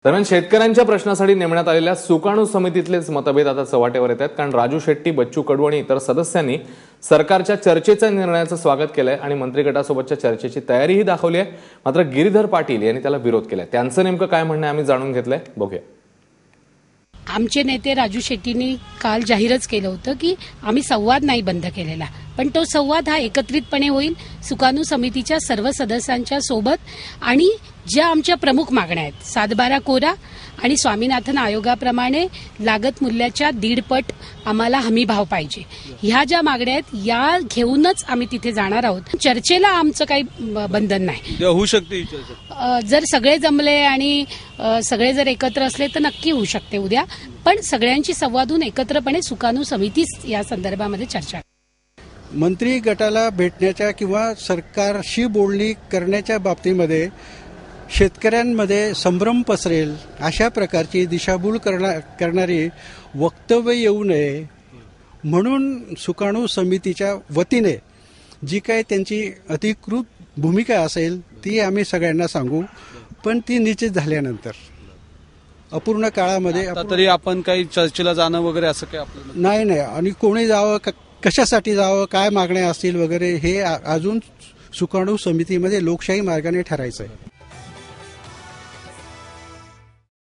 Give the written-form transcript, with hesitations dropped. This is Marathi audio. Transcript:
दरम्यान शेतकऱ्यांच्या प्रश्नासाठी नेमण्यात आलेल्या सुकाणू समितीतलेच मतभेद आता चव्हाट्यावर येत आहेत, कारण राजू शेट्टी, बच्चू कडू आणि इतर सदस्यांनी सरकारच्या चर्चेच्या निर्णयाचं स्वागत केलंय आणि मंत्रिगटासोबतच्या चर्चेची तयारीही दाखवली आहे. मात्र गिरीधर पाटील यांनी त्याला विरोध केलाय. त्यांचं नेमकं काय म्हणणं आहे आम्ही जाणून घेतलंय, बघूया. आमचे नेते राजू शेट्टींनी काल जाहीरच केलं होतं की आम्ही संवाद नाही बंद केलेला, पण तो संवाद हा एकत्रितपणे होईल सुकाणू समितीच्या सर्व सदस्यांच्या सोबत. आणि ज्या आमच्या प्रमुख मागण्या आहेत, 7/12 कोरा आणि स्वामीनाथन आयोगाप्रमाणे लागत मूल्याच्या 1.5 पट आम्हाला हमी भाव पाहिजे, ह्या ज्या मागण्या आहेत या घेऊनच आम्ही तिथे जाणार आहोत. चर्चेला आमचं काही बंधन नाही. होऊ शकते जर सगळे जमले आणि सगळे जर एकत्र असले तर नक्की होऊ शकते उद्या, पण सगळ्यांची संवादून एकत्रपणे सुकाणू समितीच या संदर्भामध्ये चर्चा. मंत्री गटाला भेटण्याच्या किंवा सरकारशी बोलणी करण्याच्या बाबतीमध्ये शेतकऱ्यांमध्ये संभ्रम पसरेल अशा प्रकारची दिशाभूल करणारी वक्तव्य येऊ नये म्हणून सुकाणू समितीच्या वतीने जी काय त्यांची अधिकृत भूमिका असेल ती आम्ही सगळ्यांना सांगू, पण ती निश्चित झाल्यानंतर अपूर्ण काळामध्ये तरी आपण काही चर्चेला जाणं वगैरे असं काही आपलं नाही. आणि कोणी जावं, कशासाठी जावं, काय मागण्या असतील वगैरे हे अजून सुकाणू समितीमध्ये लोकशाही मार्गाने ठरायचं आहे.